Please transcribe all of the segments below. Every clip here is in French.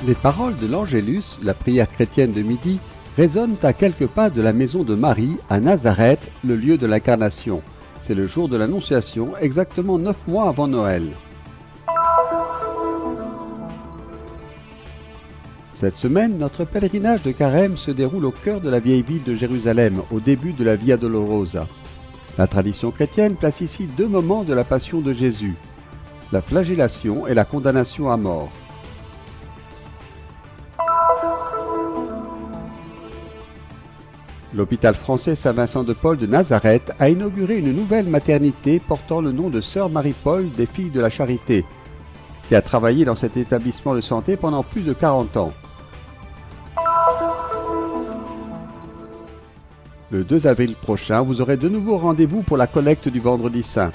Les paroles de l'Angélus, la prière chrétienne de midi, résonnent à quelques pas de la maison de Marie, à Nazareth, le lieu de l'incarnation. C'est le jour de l'Annonciation, exactement 9 mois avant Noël. Cette semaine, notre pèlerinage de Carême se déroule au cœur de la vieille ville de Jérusalem, au début de la Via Dolorosa. La tradition chrétienne place ici 2 moments de la passion de Jésus, la flagellation et la condamnation à mort. L'hôpital français Saint-Vincent-de-Paul de Nazareth a inauguré une nouvelle maternité portant le nom de Sœur Marie-Paul des Filles de la Charité, qui a travaillé dans cet établissement de santé pendant plus de 40 ans. Le 2 avril prochain, vous aurez de nouveau rendez-vous pour la collecte du Vendredi Saint.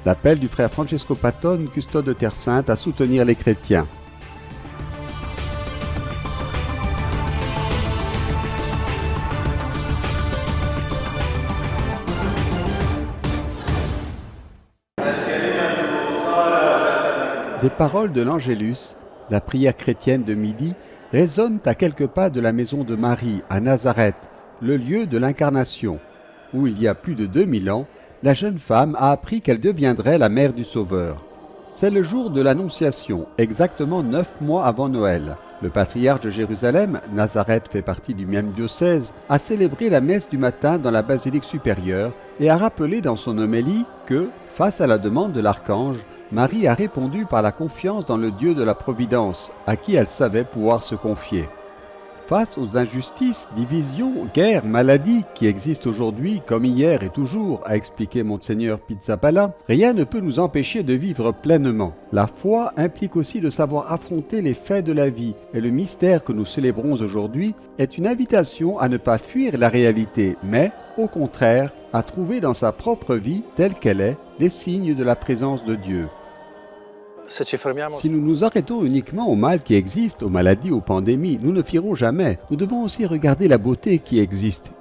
L'appel du frère Francesco Patton, custode de Terre Sainte, à soutenir les chrétiens. Des paroles de l'Angélus, la prière chrétienne de midi, résonnent à quelques pas de la maison de Marie, à Nazareth, le lieu de l'incarnation, où il y a plus de 2000 ans, la jeune femme a appris qu'elle deviendrait la mère du Sauveur. C'est le jour de l'Annonciation, exactement 9 mois avant Noël. Le patriarche de Jérusalem, Nazareth fait partie du même diocèse, a célébré la messe du matin dans la basilique supérieure et a rappelé dans son homélie que, face à la demande de l'archange, Marie a répondu par la confiance dans le Dieu de la Providence, à qui elle savait pouvoir se confier. Face aux injustices, divisions, guerres, maladies qui existent aujourd'hui comme hier et toujours, a expliqué Monseigneur Pizzaballa, rien ne peut nous empêcher de vivre pleinement. La foi implique aussi de savoir affronter les faits de la vie, et le mystère que nous célébrons aujourd'hui est une invitation à ne pas fuir la réalité, mais, au contraire, à trouver dans sa propre vie, telle qu'elle est, les signes de la présence de Dieu. Si nous nous arrêtons uniquement au mal qui existe, aux maladies, aux pandémies, nous ne fuirons jamais. Nous devons aussi regarder la beauté qui existe.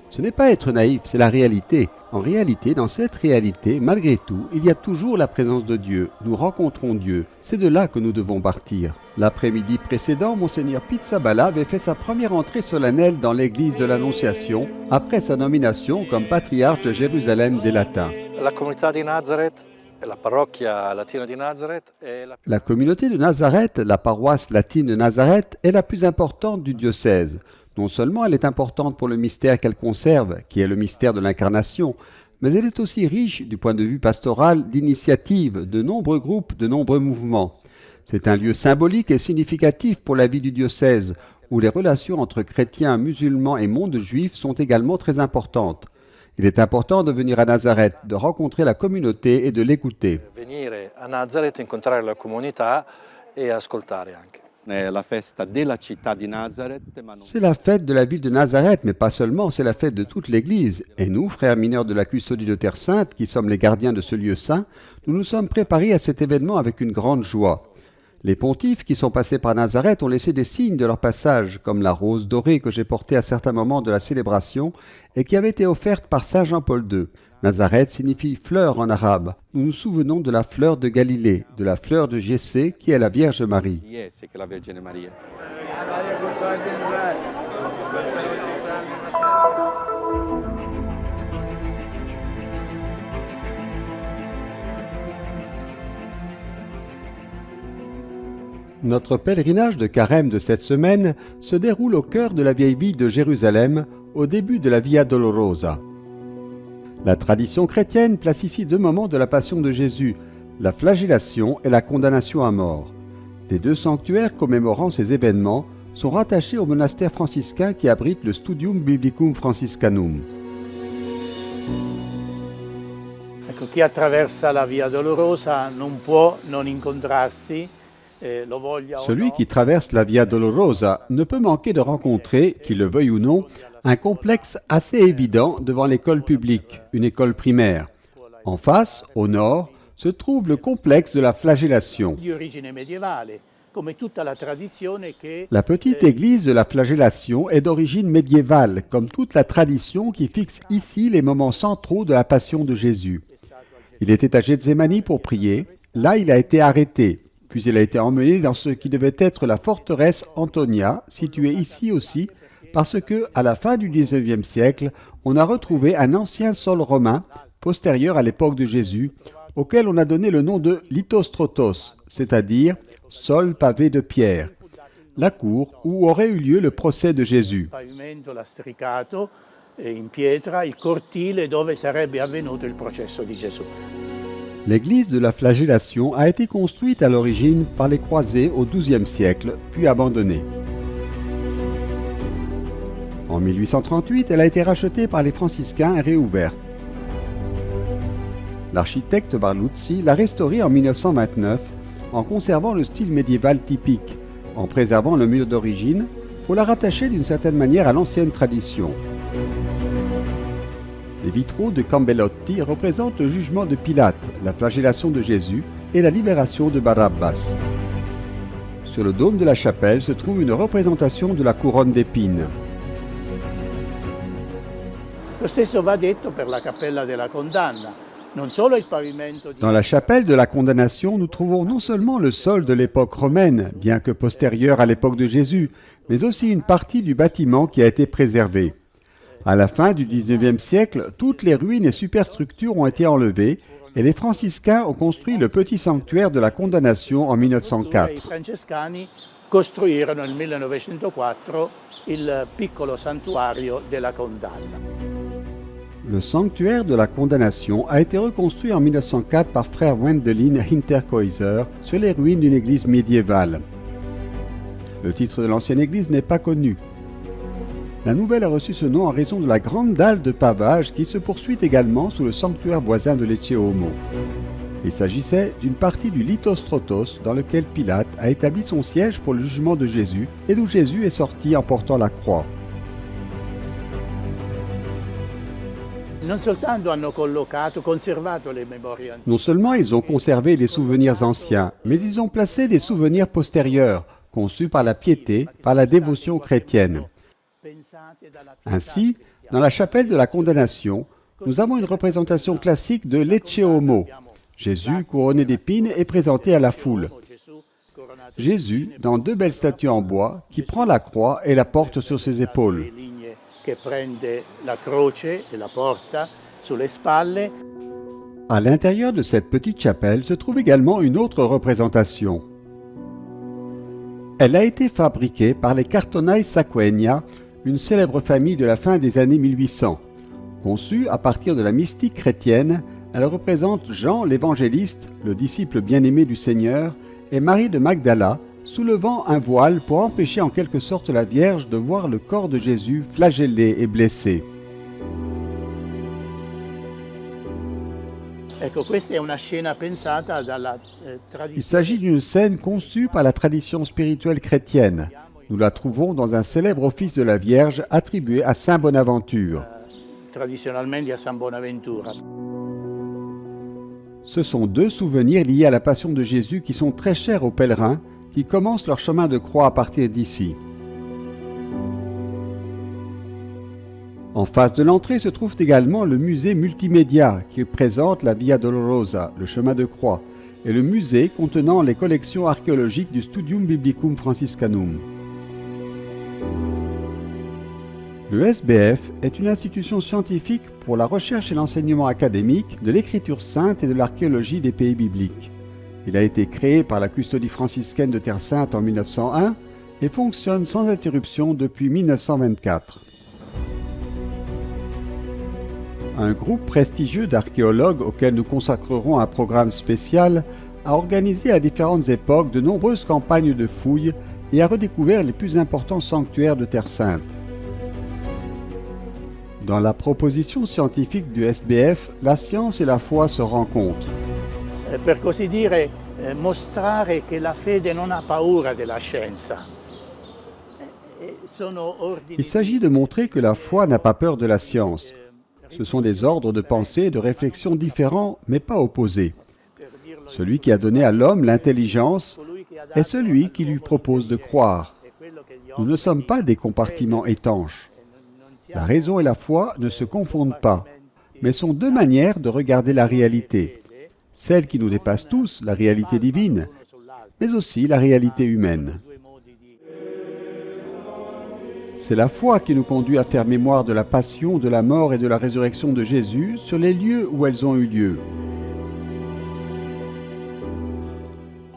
Ce n'est pas être naïf, c'est la réalité. En réalité, dans cette réalité, malgré tout, il y a toujours la présence de Dieu. Nous rencontrons Dieu. C'est de là que nous devons partir. L'après-midi précédent, Monseigneur Pizzaballa avait fait sa première entrée solennelle dans l'église de l'Annonciation, après sa nomination comme patriarche de Jérusalem des Latins. La communauté de Nazareth, la paroisse latine de Nazareth, est la plus importante du diocèse. Non seulement elle est importante pour le mystère qu'elle conserve, qui est le mystère de l'incarnation, mais elle est aussi riche du point de vue pastoral d'initiatives, de nombreux groupes, de nombreux mouvements. C'est un lieu symbolique et significatif pour la vie du diocèse, où les relations entre chrétiens, musulmans et monde juif sont également très importantes. Il est important de venir à Nazareth, de rencontrer la communauté et de l'écouter. C'est la fête de la ville de Nazareth, mais pas seulement, c'est la fête de toute l'Église. Et nous, frères mineurs de la custodie de Terre Sainte, qui sommes les gardiens de ce lieu saint, nous nous sommes préparés à cet événement avec une grande joie. Les pontifes qui sont passés par Nazareth ont laissé des signes de leur passage, comme la rose dorée que j'ai portée à certains moments de la célébration et qui avait été offerte par Saint Jean-Paul II. Nazareth signifie fleur en arabe. Nous nous souvenons de la fleur de Galilée, de la fleur de Jessé qui est la Vierge Marie. Notre pèlerinage de Carême de cette semaine se déroule au cœur de la vieille ville de Jérusalem, au début de la Via Dolorosa. La tradition chrétienne place ici 2 moments de la passion de Jésus, la flagellation et la condamnation à mort. Les 2 sanctuaires commémorant ces événements sont rattachés au monastère franciscain qui abrite le Studium Biblicum Franciscanum. Chi attraversa la Via Dolorosa non può non incontrarsi. Celui qui traverse la Via Dolorosa ne peut manquer de rencontrer, qu'il le veuille ou non, un complexe assez évident devant l'école publique, une école primaire. En face, au nord, se trouve le complexe de la flagellation. La petite église de la flagellation est d'origine médiévale, comme toute la tradition qui fixe ici les moments centraux de la passion de Jésus. Il était à Gethsémani pour prier. Là, il a été arrêté. Puis il a été emmené dans ce qui devait être la forteresse Antonia, située ici aussi, parce que, à la fin du XIXe siècle, on a retrouvé un ancien sol romain, postérieur à l'époque de Jésus, auquel on a donné le nom de Lithostrotos, c'est-à-dire sol pavé de pierre, la cour où aurait eu lieu le procès de Jésus. Pavimento lastricato in pietra, il cortile dove sarebbe avvenuto il processo di Gesù. L'église de la Flagellation a été construite à l'origine par les croisés au XIIe siècle, puis abandonnée. En 1838, elle a été rachetée par les franciscains et réouverte. L'architecte Barluzzi l'a restaurée en 1929 en conservant le style médiéval typique, en préservant le mur d'origine pour la rattacher d'une certaine manière à l'ancienne tradition. Les vitraux de Campbellotti représentent le jugement de Pilate, la flagellation de Jésus et la libération de Barabbas. Sur le dôme de la chapelle se trouve une représentation de la couronne d'épines. Lo stesso va detto per la cappella della condanna. Non solo il pavimento Dans la chapelle de la condamnation, nous trouvons non seulement le sol de l'époque romaine, bien que postérieur à l'époque de Jésus, mais aussi une partie du bâtiment qui a été préservée. À la fin du XIXe siècle, toutes les ruines et superstructures ont été enlevées et les franciscains ont construit le petit sanctuaire de la condamnation en I 1904. francescani costruirono nel 1904 il piccolo santuario della condanna. Le sanctuaire de la condamnation a été reconstruit en 1904 par frère Wendelin Hinterkhäuser sur les ruines d'une église médiévale. Le titre de l'ancienne église n'est pas connu. La nouvelle a reçu ce nom en raison de la grande dalle de pavage qui se poursuit également sous le sanctuaire voisin de Lecce Homo. Il s'agissait d'une partie du Lithostrotos dans lequel Pilate a établi son siège pour le jugement de Jésus et d'où Jésus est sorti en portant la croix. Non soltanto hanno conservato le memorie antiche, Non seulement ils ont conservé les souvenirs anciens, mais ils ont placé des souvenirs postérieurs, conçus par la piété, par la dévotion chrétienne. pensate dalla Ainsi, dans la chapelle de la condamnation, nous avons une représentation classique de Lecce Homo. Jésus, couronné d'épines, est présenté à la foule. Gesù coronato Jésus, dans deux belles statues en bois, qui prend la croix et la porte sur ses épaules. le ligne che prende la croce e la porta sulle spalle. À l'intérieur de cette petite chapelle se trouve également une autre représentation. Elle a été fabriquée par les Cartonai Sacquegna, une célèbre famille de la fin des années 1800. Conçue à partir de la mystique chrétienne, elle représente Jean l'évangéliste, le disciple bien-aimé du Seigneur, et Marie de Magdala, soulevant un voile pour empêcher en quelque sorte la Vierge de voir le corps de Jésus flagellé et blessé. Ecco, questa è una scena pensata dalla Il tradizione. s'agit d'une scène conçue par la tradition spirituelle chrétienne. Nous la trouvons dans un célèbre office de la Vierge attribué à Saint Bonaventure. Tradizionalmente a San Bonaventura. Ce sont deux souvenirs liés à la passion de Jésus qui sont très chers aux pèlerins qui commencent leur chemin de croix à partir d'ici. En face de l'entrée se trouve également le musée multimédia qui présente la Via Dolorosa, le chemin de croix, et le musée contenant les collections archéologiques du Studium Biblicum Franciscanum. Le SBF est une institution scientifique pour la recherche et l'enseignement académique de l'écriture sainte et de l'archéologie des pays bibliques. Il a été créé par la custodie franciscaine de Terre Sainte en 1901 et fonctionne sans interruption depuis 1924. Un groupe prestigieux d'archéologues auquel nous consacrerons un programme spécial a organisé à différentes époques de nombreuses campagnes de fouilles et a redécouvert les plus importants sanctuaires de Terre Sainte. Dans la proposition scientifique du SBF, la science et la foi se rencontrent. Per così dire, mostrare che la fede non ha paura della scienza. Sono ordini Il s'agit de montrer que la foi n'a pas peur de la science. Ce sont des ordres de pensée et de réflexion différents, mais pas opposés. per dirlo Celui qui a donné à l'homme l'intelligence colui che ha est dato celui qui lui propose de croire. è quello che gli Nous ne sommes pas des compartiments étanches. non La raison et la foi ne se confondent pas, mais sont deux manières de regarder la réalité. Celle qui nous dépasse tous, la réalité divine, mais aussi la réalité humaine. C'est la foi qui nous conduit à faire mémoire de la passion, de la mort et de la résurrection de Jésus sur les lieux où elles ont eu lieu.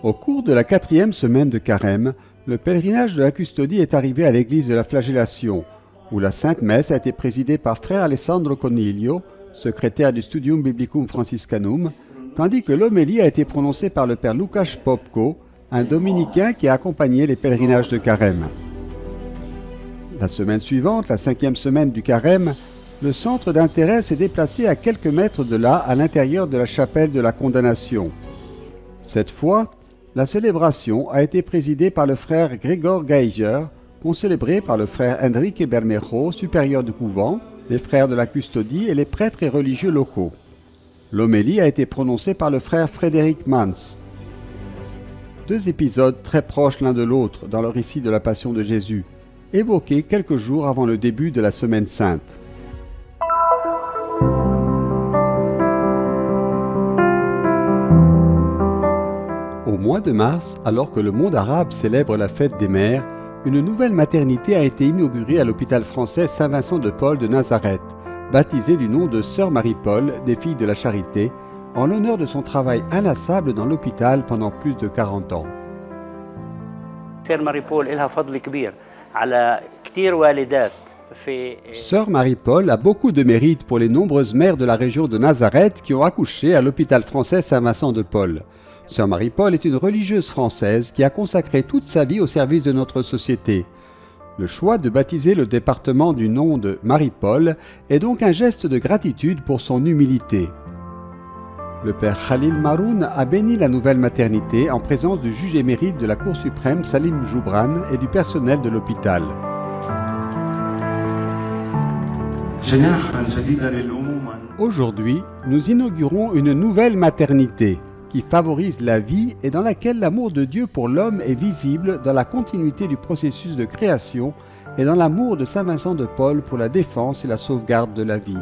Au cours de la 4e semaine de Carême, le pèlerinage de la custodie est arrivé à l'église de la Flagellation, où la Sainte Messe a été présidée par frère Alessandro Coniglio, secrétaire du Studium Biblicum Franciscanum, tandis que l'homélie a été prononcée par le père Łukasz Popko, un dominicain qui a accompagné les pèlerinages de Carême. La semaine suivante, la 5e semaine du Carême, le centre d'intérêt s'est déplacé à quelques mètres de là, à l'intérieur de la chapelle de la Condamnation. Cette fois, la célébration a été présidée par le frère Gregor Geiger, concélébré par le frère Enrique Bermejo, supérieur du couvent, les frères de la custodie et les prêtres et religieux locaux. L'homélie a été prononcée par le frère Frédéric Mans. Deux épisodes très proches l'un de l'autre dans le récit de la Passion de Jésus, évoqués quelques jours avant le début de la Semaine Sainte. Au mois de mars, alors que le monde arabe célèbre la fête des mères, une nouvelle maternité a été inaugurée à l'hôpital français Saint-Vincent de Paul de Nazareth, baptisée du nom de Sœur Marie-Paul des Filles de la Charité, en l'honneur de son travail inlassable dans l'hôpital pendant plus de 40 ans. Sœur Marie-Paul a فضل كبير على كثير والدات. Sœur Marie-Paul a beaucoup de mérite pour les nombreuses mères de la région de Nazareth qui ont accouché à l'hôpital français Saint-Vincent de Paul. Sœur Marie-Paul est une religieuse française qui a consacré toute sa vie au service de notre société. Le choix de baptiser le département du nom de Marie-Paul est donc un geste de gratitude pour son humilité. Le père Khalil Maroun a béni la nouvelle maternité en présence du juge émérite de la Cour suprême Salim Joubran et du personnel de l'hôpital. Aujourd'hui, nous inaugurons une nouvelle maternité qui favorise la vie et dans laquelle l'amour de Dieu pour l'homme est visible dans la continuité du processus de création et dans l'amour de Saint Vincent de Paul pour la défense et la sauvegarde de la vie.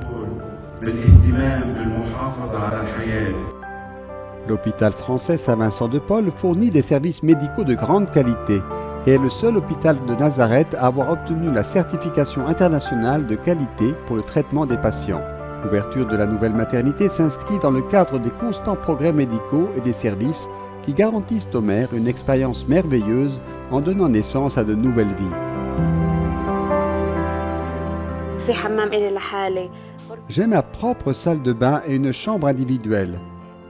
L'hôpital français Saint Vincent de Paul fournit des services médicaux de grande qualité et est le seul hôpital de Nazareth à avoir obtenu la certification internationale de qualité pour le traitement des patients. L'ouverture de la nouvelle maternité s'inscrit dans le cadre des constants progrès médicaux et des services qui garantissent aux mères une expérience merveilleuse en donnant naissance à de nouvelles vies. J'ai ma propre salle de bain et une chambre individuelle.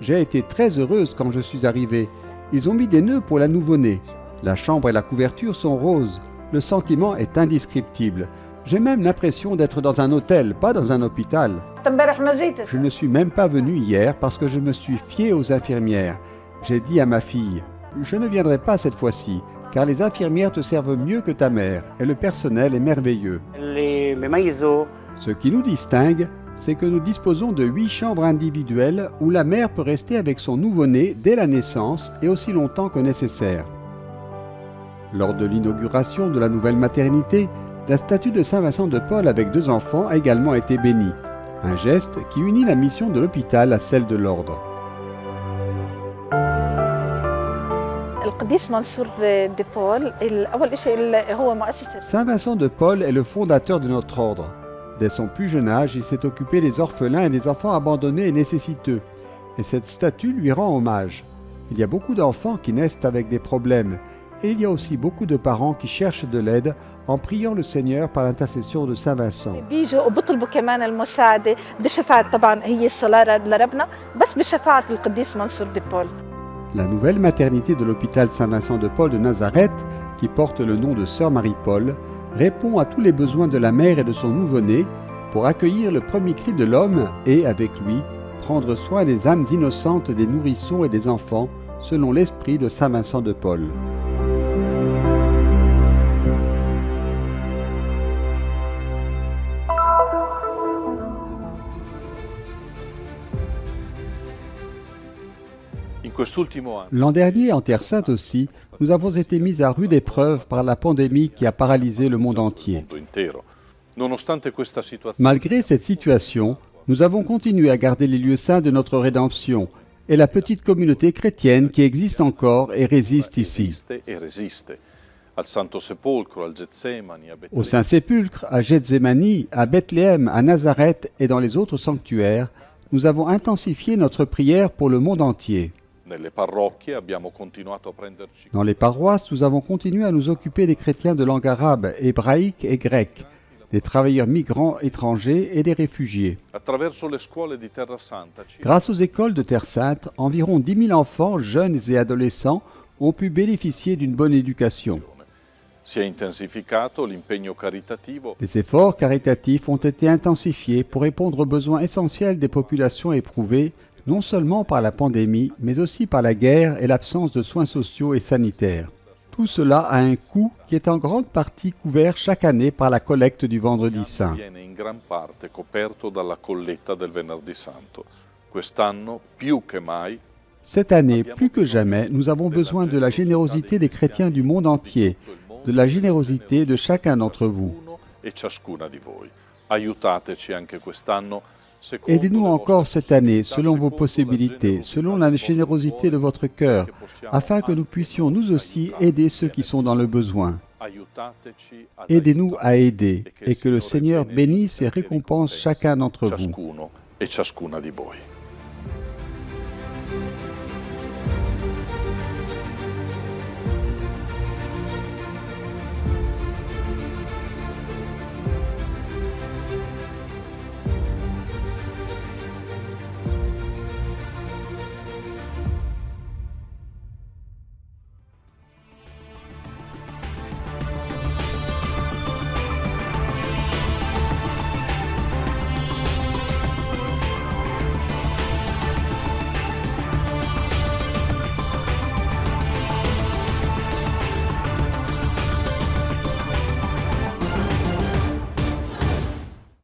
J'ai été très heureuse quand je suis arrivée. Ils ont mis des nœuds pour la nouveau-née. La chambre et la couverture sont roses. Le sentiment est indescriptible. J'ai même l'impression d'être dans un hôtel, pas dans un hôpital. Je ne suis même pas venu hier parce que je me suis fié aux infirmières. J'ai dit à ma fille, je ne viendrai pas cette fois-ci, car les infirmières te servent mieux que ta mère et le personnel est merveilleux. Ce qui nous distingue, c'est que nous disposons de 8 chambres individuelles où la mère peut rester avec son nouveau-né dès la naissance et aussi longtemps que nécessaire. Lors de l'inauguration de la nouvelle maternité, la statue de Saint Vincent de Paul avec 2 enfants a également été bénie, un geste qui unit la mission de l'hôpital à celle de l'ordre. Saint Vincent de Paul est le fondateur de notre ordre. Dès son plus jeune âge, il s'est occupé des orphelins et des enfants abandonnés et nécessiteux, et cette statue lui rend hommage. Il y a beaucoup d'enfants qui naissent avec des problèmes, et il y a aussi beaucoup de parents qui cherchent de l'aide en priant le Seigneur par l'intercession de Saint Vincent. La nouvelle maternité de l'hôpital Saint-Vincent de Paul de Nazareth, qui porte le nom de Sœur Marie-Paul, répond à tous les besoins de la mère et de son nouveau-né pour accueillir le premier cri de l'homme et, avec lui, prendre soin des âmes innocentes des nourrissons et des enfants, selon l'esprit de Saint Vincent de Paul. L'an dernier, en Terre Sainte aussi, nous avons été mis à rude épreuve par la pandémie qui a paralysé le monde entier. Malgré cette situation, nous avons continué à garder les lieux saints de notre rédemption et la petite communauté chrétienne qui existe encore et résiste ici. Al Santo Sepolcro, al Getsemani, a Au Saint-Sépulcre, à Gethsémani, à Bethléem, à Nazareth et dans les autres sanctuaires, nous avons intensifié notre prière pour le monde entier. Nelle parrocchie abbiamo continuato a prenderci Dans les paroisses, nous avons continué à nous occuper des chrétiens de langue arabe, hébraïque et grecque, des travailleurs migrants étrangers et des réfugiés. attraverso le scuole di Terra Santa. Grâce aux écoles de Terre Sainte, environ 10 000 enfants, jeunes et adolescents ont pu bénéficier d'une bonne éducation. Si è intensificato l'impegno caritativo Les efforts caritatifs ont été intensifiés pour répondre aux besoins essentiels des populations éprouvées, non seulement par la pandémie, mais aussi par la guerre et l'absence de soins sociaux et sanitaires. Tout cela a un coût qui est en grande partie couvert chaque année par la collecte du Vendredi Saint. viene in gran parte coperto dalla colletta del Venerdì Santo. Quest'anno, più che mai, Cette année, plus que jamais, nous avons besoin de la générosité des chrétiens du monde entier, de la générosité de chacun d'entre vous. ciascuno e ciascuna di voi. Aiutateci anche quest'anno. secondo Aidez-nous le encore vostre cette année, possibilità, selon vos secondo la possibilités, generosità selon del la vostro générosité de cuore, votre cœur, che possiamo afin que nous anche puissions nous noi aussi aiutare aider chi ceux è qui nel sont dans le bisogno. besoin. Aiutateci ad Aidez-nous à aiutare aider et que le Seigneur bénisse et récompense chacun d'entre vous. ciascuno e ciascuna di voi.